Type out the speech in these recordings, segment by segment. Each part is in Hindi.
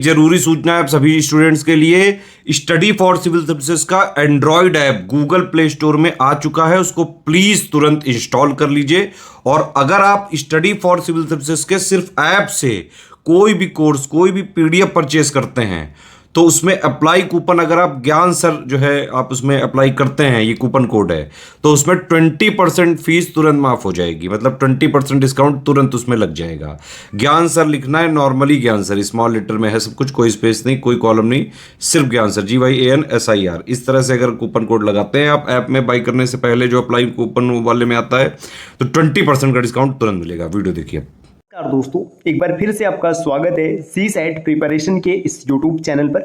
जरूरी सूचना है आप सभी स्टूडेंट्स के लिए। स्टडी फॉर सिविल सर्विसेज का Android app Google play store में आ चुका है, उसको प्लीज तुरंत इंस्टॉल कर लीजिए। और अगर आप स्टडी फॉर सिविल सर्विसेज के सिर्फ ऐप से कोई भी कोर्स, कोई भी पीडीएफ परचेस करते हैं तो उसमें अप्लाई कूपन, अगर आप ज्ञान सर जो है आप उसमें अप्लाई करते हैं, ये कूपन कोड है, तो उसमें 20% फीस तुरंत माफ हो जाएगी। मतलब 20% डिस्काउंट तुरंत उसमें लग जाएगा। ज्ञान सर लिखना है, नॉर्मली ज्ञान सर, स्मॉल लेटर में है सब कुछ, कोई स्पेस नहीं, कोई कॉलम नहीं, सिर्फ ज्ञान सर, GYANSIR। इस तरह से अगर कूपन कोड लगाते हैं आप ऐप में बाई करने से पहले, जो अप्लाई कूपन वाले में आता है, तो 20% का डिस्काउंट तुरंत मिलेगा। वीडियो देखिए। नमस्कार दोस्तों, एक बार फिर से आपका स्वागत है CSAT प्रिपरेशन के इस YouTube चैनल पर।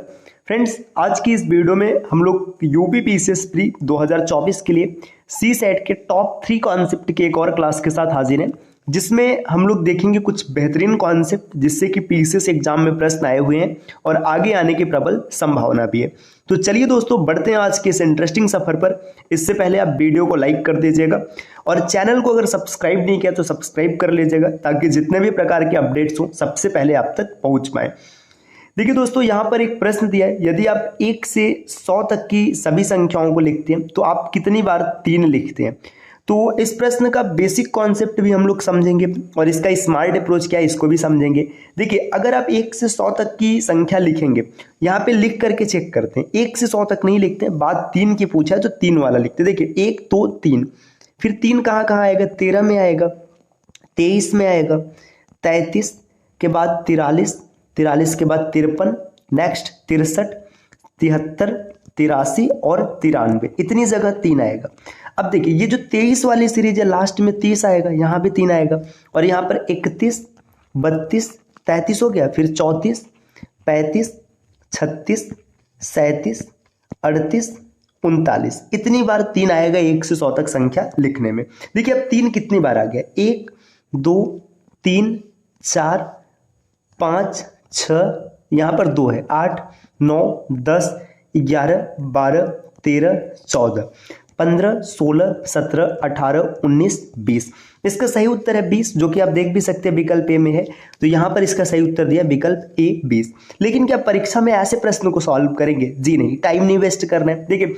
फ्रेंड्स, आज की इस वीडियो में हम लोग यूपी PCS प्री 2024 के लिए CSAT के टॉप 3 कॉन्सेप्ट के एक और क्लास के साथ हाजिर हैं, जिसमें हम लोग देखेंगे कुछ बेहतरीन कॉन्सेप्ट जिससे कि PCS एग्जाम में प्रश्न आए हुए हैं और आगे आने की प्रबल संभावना भी है। तो चलिए दोस्तों, बढ़ते हैं आज के इस इंटरेस्टिंग सफर पर। इससे पहले आप वीडियो को लाइक कर दीजिएगा और चैनल को अगर सब्सक्राइब नहीं किया तो सब्सक्राइब कर लीजिएगा, ताकि जितने भी प्रकार के अपडेट्स हो सबसे पहले आप तक पहुंच पाए। देखिए दोस्तों, यहाँ पर एक प्रश्न दिया है, यदि आप 1 से 100 तक की सभी संख्याओं को लिखते हैं तो आप कितनी बार 3 लिखते हैं। तो इस प्रश्न का बेसिक कॉन्सेप्ट भी हम लोग समझेंगे और इसका स्मार्ट अप्रोच क्या है इसको भी समझेंगे। देखिए, अगर आप 1 से 100 तक की संख्या लिखेंगे, यहाँ पे लिख करके चेक करते हैं। 1 से 100 तक नहीं लिखते हैं, बात 3 की पूछा है तो 3 वाला लिखते हैं। देखिए 1 2 3, फिर 3 कहाँ कहाँ आएगा, 13 में आएगा, 23 में आएगा, 33 के बाद 43, 43 के बाद 53, नेक्स्ट 63, 73, 83 और 93, इतनी जगह 3 आएगा। अब देखिए, ये जो 23 वाली सीरीज है लास्ट में 30 आएगा, यहाँ भी 3 आएगा, और यहाँ पर 31, 32, 33 हो गया, फिर 34, 35, 36, 37, 38, 39, इतनी बार 3 आएगा 1 से 100 तक संख्या लिखने में। देखिए अब 3 कितनी बार आ गया, 1 2 3 4 5 6, यहाँ पर 2 है, 8 9 10 11 12 13 14 15 16 17 18 19 20। इसका सही उत्तर है 20, जो कि आप देख भी सकते हैं विकल्प ए में है। तो यहाँ पर इसका सही उत्तर दिया विकल्प ए 20। लेकिन क्या परीक्षा में ऐसे प्रश्नों को सॉल्व करेंगे? जी नहीं, टाइम नहीं वेस्ट करना है। देखिए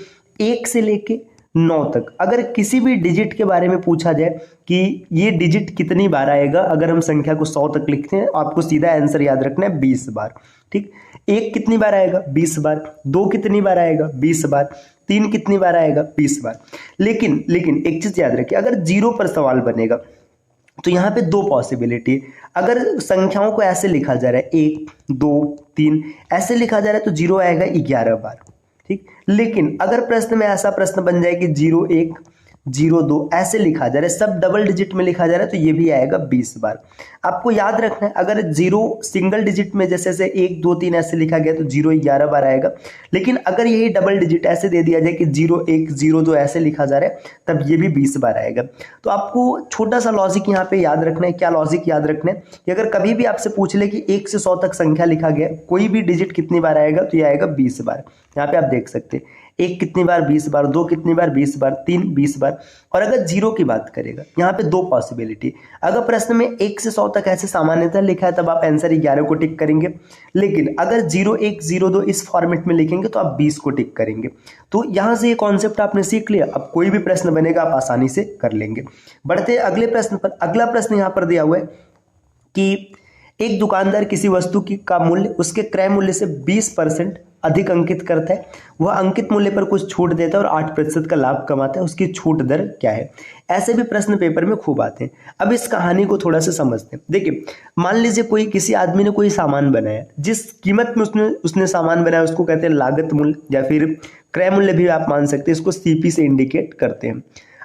1 से लेके 9 तक अगर किसी भी डिजिट के बारे में पूछा जाए कि ये डिजिट कितनी बार आएगा, अगर हम संख्या को 100 तक लिखते हैं, आपको सीधा आंसर याद रखना है 20 बार। ठीक, 1 कितनी बार आएगा, 20 बार, 2 कितनी बार आएगा, 20 बार, 3 कितनी बार आएगा, 20 बार। लेकिन एक चीज याद रखिए, अगर 0 पर सवाल बनेगा तो यहाँ पे 2 पॉसिबिलिटी है। अगर संख्याओं को ऐसे लिखा जा रहा है 1 2 3 ऐसे लिखा जा रहा है तो 0 आएगा 11 बार। ठीक, लेकिन अगर प्रश्न में ऐसा प्रश्न बन जाए कि 0 1 0 2 ऐसे लिखा जा रहा है, सब डबल डिजिट में लिखा जा रहा है, तो ये भी आएगा 20 बार। आपको याद रखना है, अगर 0 सिंगल डिजिट में जैसे 1 2 3 ऐसे लिखा गया तो 0 11 बार आएगा। लेकिन अगर यही डबल डिजिट ऐसे दे दिया जाए कि 0 1 0 2 ऐसे लिखा जा रहा है, तब ये भी 20 बार आएगा। तो आपको छोटा सा लॉजिक यहाँ पे याद रखना है। क्या लॉजिक याद रखना है कि अगर कभी भी आपसे पूछ ले कि 1 से 100 तक संख्या लिखा गया, कोई भी डिजिट कितनी बार आएगा, तो ये आएगा 20 बार। यहाँ पे आप देख सकते हैं 1 कितनी बार, 20 बार, 2 कितनी बार, 20 बार, 3 20 बार। और अगर 0 की बात करेगा, यहाँ पे 2 पॉसिबिलिटी। अगर प्रश्न में 1 से 100 तक ऐसे सामान्यतः लिखा है तब आप आंसर 11 को टिक करेंगे। लेकिन अगर 0 1 0 2 इस फॉर्मेट में लिखेंगे तो आप 20 को टिक करेंगे। तो यहाँ से ये कॉन्सेप्ट आपने सीख लिया। अब कोई भी प्रश्न बनेगा आप आसानी से कर लेंगे। बढ़ते हैं अगले प्रश्न पर। अगला प्रश्न यहाँ पर दिया हुआ है कि एक दुकानदार किसी वस्तु की का मूल्य उसके क्रय मूल्य से 20% अधिक अंकित करता है। वह अंकित मूल्य पर कुछ छूट देता है और 8% का लाभ कमाता है। उसकी छूट दर क्या है? ऐसे भी प्रश्न पेपर में खूब आते हैं। अब इस कहानी को थोड़ा सा समझते हैं। देखिए, मान लीजिए कोई किसी आदमी ने कोई सामान बनाया, जिस कीमत में उसने सामान बनाया उसको कहते हैं लागत मूल्य, या फिर क्रय मूल्य भी आप मान सकते हैं। इसको CP से इंडिकेट करते हैं।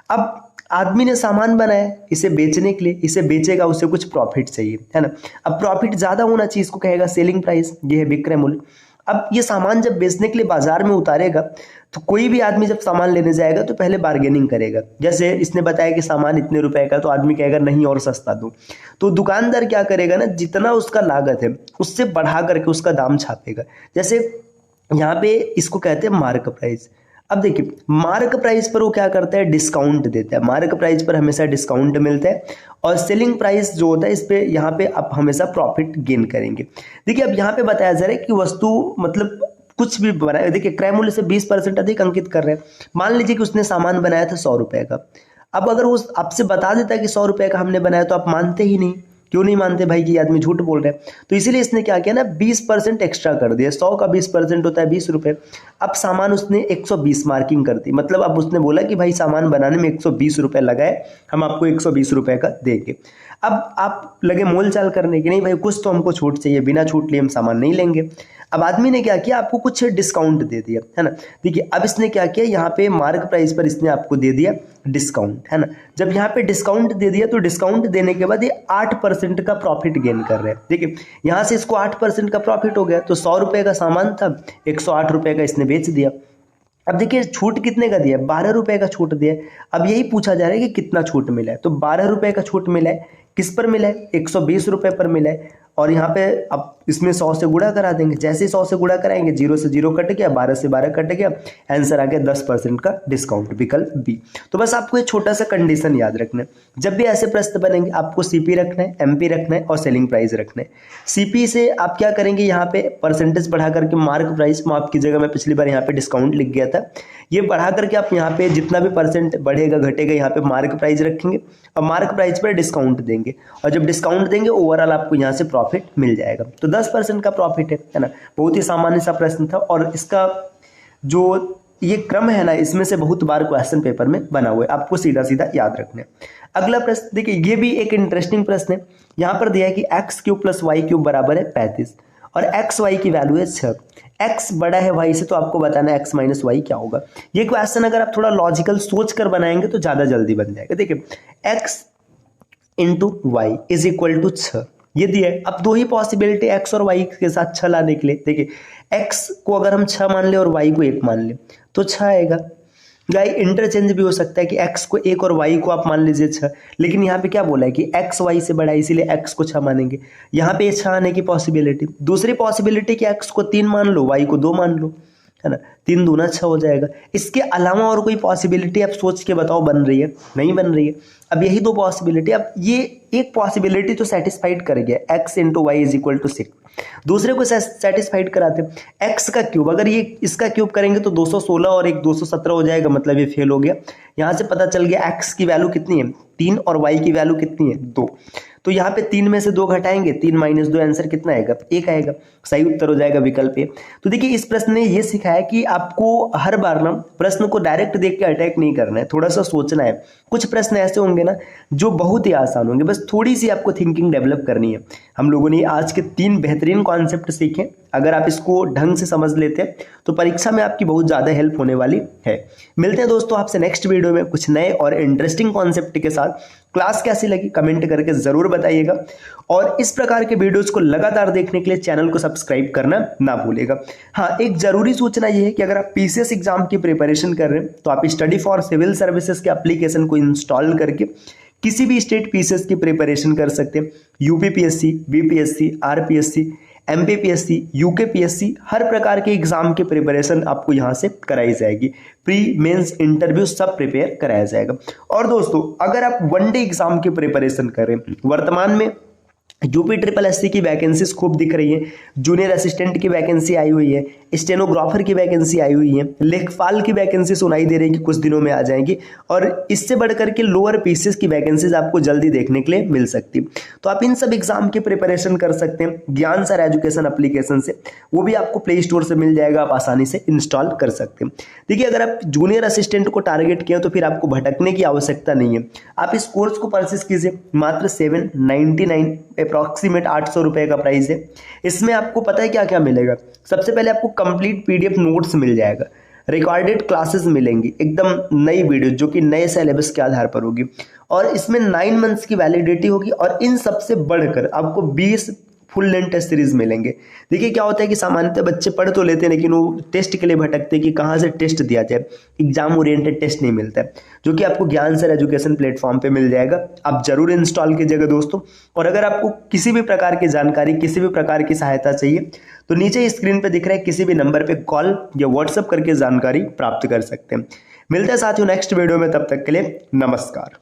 अब आदमी ने सामान बनाया इसे बेचने के लिए, इसे बेचेगा, उसे कुछ प्रॉफिट चाहिए, है ना। अब प्रॉफिट ज्यादा होना चाहिए, इसको कहेगा सेलिंग प्राइस, ये है विक्रय मूल्य। अब ये सामान जब बेचने के लिए बाजार में उतारेगा तो कोई भी आदमी जब सामान लेने जाएगा तो पहले बार्गेनिंग करेगा। जैसे इसने बताया कि सामान इतने रुपए का, तो आदमी कहेगा नहीं और सस्ता दो। तो दुकानदार क्या करेगा ना, जितना उसका लागत है उससे बढ़ा करके उसका दाम छापेगा। जैसे यहाँ पे इसको कहते हैं मार्क प्राइस। अब देखिए मार्क प्राइस पर वो क्या करता है, डिस्काउंट देता है। मार्क प्राइस पर हमेशा डिस्काउंट मिलता है और सेलिंग प्राइस जो होता है इस पे यहाँ पे आप हमेशा प्रॉफिट गेन करेंगे। देखिए अब यहाँ पे बताया जा रहा है कि वस्तु मतलब कुछ भी बनाए, देखिए क्रय मूल्य से 20% अधिक अंकित कर रहे हैं। मान लीजिए कि उसने सामान बनाया था 100 रुपए का, अब अगर वो आपसे बता देता है कि 100 रुपए का हमने बनाया, तो आप मानते ही नहीं। क्यों नहीं मानते भाई, कि आदमी झूठ बोल रहा है। तो इसीलिए इसने क्या किया ना, 20% एक्स्ट्रा कर दिया। 100 का 20% होता है 20 रुपए। अब सामान उसने 120 मार्किंग कर दी, मतलब अब उसने बोला कि भाई सामान बनाने में 120 रुपए लगाए, हम आपको 120 रुपए का देंगे। अब आप लगे मोल चाल करने की, नहीं भाई कुछ तो हमको छूट चाहिए, बिना छूट लिए हम सामान नहीं लेंगे। अब आदमी ने क्या किया, आपको कुछ डिस्काउंट दे दिया, है ना। देखिए अब इसने क्या किया, यहाँ पे मार्क प्राइस पर इसने आपको दे दिया डिस्काउंट, है ना। जब यहाँ पे डिस्काउंट दे दिया तो डिस्काउंट देने के बाद ये 8% का प्रॉफिट गेन कर रहे हैं। देखिए यहाँ से इसको 8% का प्रॉफिट हो गया, तो 100 रुपए का सामान था, 108 रुपए का इसने बेच दिया। अब देखिए छूट कितने का दिया, 12 रुपए का छूट दिया। अब यही पूछा जा रहा है कि कितना छूट मिला है, तो 12 रुपए का छूट मिला है। किस पर मिला है, 120 रुपए पर मिला है। और यहाँ पे अब इसमें 100 से गुणा करा देंगे, जैसे ही 100 से गुणा कराएंगे 0 से 0 कट गया, 12 से 12 कट गया, आंसर आ गया 10% का डिस्काउंट, विकल्प बी। तो बस आपको एक छोटा सा कंडीशन याद रखना है, जब भी ऐसे प्रश्न बनेंगे आपको सीपी रखना है, एमपी रखना है और सेलिंग प्राइस रखना है। सीपी से आप क्या करेंगे, यहाँ पे परसेंटेज बढ़ा करके मार्क प्राइस, माफ कीजिएगा मैं पिछली बार यहाँ पे डिस्काउंट लिख गया था, ये बढ़ा करके आप यहाँ पे जितना भी परसेंट बढ़ेगा घटेगा यहाँ पे मार्क प्राइस रखेंगे और मार्क प्राइस पर डिस्काउंट देंगे, और जब डिस्काउंट देंगे ओवरऑल आपको यहाँ से प्रॉफिट मिल जाएगा। तो 10% का प्रॉफिट है ना। बहुत ही सामान्य सा प्रश्न था और इसका जो ये क्रम है ना, इसमें से बहुत बार क्वेश्चन पेपर में बना हुआ है, आपको सीधा सीधा याद रखना है। अगला प्रश्न देखिए, ये भी एक इंटरेस्टिंग प्रश्न है। यहाँ पर दिया है कि x³ + y³ बराबर है 35 और एक्स वाई की वैल्यू है 6। x बड़ा है y से, तो आपको बताना है x - y क्या होगा। ये क्वेश्चन अगर आप थोड़ा लॉजिकल सोच कर बनाएंगे तो ज्यादा जल्दी बन जाएगा। देखिए x × y = 6 ये दिया है। अब दो ही पॉसिबिलिटी x और y के साथ 6 लाने के लिए। देखिए x को अगर हम 6 मान ले और y को 1 मान ले तो 6 आएगा। गाय इंटरचेंज भी हो सकता है कि x को 1 और y को आप मान लीजिए 6, लेकिन यहाँ पे क्या बोला है कि x y से बड़ा है इसीलिए x को 6 मानेंगे। यहाँ पे 6 आने की पॉसिबिलिटी। दूसरी पॉसिबिलिटी कि x को 3 मान लो, y को 2 मान लो, है ना। 3 दूना 6 हो जाएगा। इसके अलावा और कोई पॉसिबिलिटी आप सोच के बताओ बन रही है? नहीं बन रही है। अब यही दो पॉसिबिलिटी। अब ये एक पॉसिबिलिटी तो सेटिस्फाइड कर गया, x × y = 6। दूसरे को सेटिस्फाइड कराते हैं, x का क्यूब, अगर ये इसका क्यूब करेंगे तो 216 और एक 217 हो जाएगा, मतलब ये फेल हो गया। यहाँ से पता चल गया x की वैल्यू कितनी है 3 और y की वैल्यू कितनी है 2। तो यहाँ पे 3 में से 2 घटाएंगे, 3 - 2 आंसर कितना आएगा 1 आएगा। सही उत्तर हो जाएगा विकल्प ए। तो देखिए इस प्रश्न ने ये सिखाया कि आपको हर बार ना प्रश्न को डायरेक्ट देख के अटैक नहीं करना है, थोड़ा सा सोचना है। कुछ प्रश्न ऐसे होंगे ना जो बहुत ही आसान होंगे, बस थोड़ी सी आपको थिंकिंग डेवलप करनी है। हम लोगों ने आज के 3 बेहतरीन कॉन्सेप्ट सीखे, अगर आप इसको ढंग से समझ लेते हैं तो परीक्षा में आपकी बहुत ज़्यादा हेल्प होने वाली है। मिलते हैं दोस्तों आपसे नेक्स्ट वीडियो में कुछ नए और इंटरेस्टिंग कॉन्सेप्ट के साथ। क्लास कैसी लगी कमेंट करके ज़रूर बताइएगा, और इस प्रकार के वीडियोस को लगातार देखने के लिए चैनल को सब्सक्राइब करना ना भूलिएगा। हाँ, एक ज़रूरी सूचना ये है कि अगर आप पीसीएस एग्जाम की प्रिपरेशन कर रहे हैं तो आप स्टडी फॉर सिविल सर्विसेज के एप्लीकेशन को इंस्टॉल करके किसी भी स्टेट पीसीएस की प्रिपरेशन कर सकते हैं। UPPSC, BPSC, RPSC, MPPSC, UKPSC, हर प्रकार के एग्जाम की प्रिपरेशन आपको यहाँ से कराई जाएगी। प्री मेंस इंटरव्यू सब प्रिपेयर कराया जाएगा। और दोस्तों अगर आप वनडे एग्जाम की प्रिपरेशन कर रहे हैं, वर्तमान में UPSSC की वैकेंसीज खूब दिख रही है, जूनियर असिस्टेंट की वैकेंसी आई हुई है, स्टेनोग्राफर की वैकेंसी आई हुई है, लेखपाल की वैकेंसी सुनाई दे रही है कि कुछ दिनों में आ जाएंगी, और इससे बढ़कर के लोअर पीसीएस की वैकेंसीज आपको जल्दी देखने के लिए मिल सकती है। तो आप इन सब एग्जाम की प्रिपरेशन कर सकते हैं ज्ञान सर एजुकेशन एप्लीकेशन से, वो भी आपको प्ले स्टोर से मिल जाएगा, आप आसानी से इंस्टॉल कर सकते हैं। देखिए अगर आप जूनियर असिस्टेंट को टारगेट किया तो फिर आपको भटकने की आवश्यकता नहीं है। आप इस कोर्स को परचेस कीजिए, मात्र 799 अप्रॉक्सीमेट 800 रुपए का प्राइस है। इसमें आपको पता है क्या क्या मिलेगा। सबसे पहले आपको कंप्लीट PDF नोट्स मिल जाएगा, रिकॉर्डेड क्लासेस मिलेंगी, एकदम नई वीडियो जो कि नए सिलेबस के आधार पर होगी, और इसमें 9 मंथ्स की वैलिडिटी होगी। और इन सबसे बढ़कर आपको 20 फुल लेंथ टेस्ट सीरीज मिलेंगे। देखिए क्या होता है कि सामान्यतः बच्चे पढ़ तो लेते हैं लेकिन वो टेस्ट के लिए भटकते हैं कि कहाँ से टेस्ट दिया जाए, एग्जाम ओरिएंटेड टेस्ट नहीं मिलता है, जो कि आपको ज्ञान सर एजुकेशन प्लेटफॉर्म पे मिल जाएगा। आप जरूर इंस्टॉल कीजिएगा दोस्तों। और अगर आपको किसी भी प्रकार की जानकारी, किसी भी प्रकार की सहायता चाहिए तो नीचे स्क्रीन पे दिख रहे हैं किसी भी नंबर पे कॉल या व्हाट्सएप करके जानकारी प्राप्त कर सकते हैं। मिलते हैं साथियों नेक्स्ट वीडियो में, तब तक के लिए नमस्कार।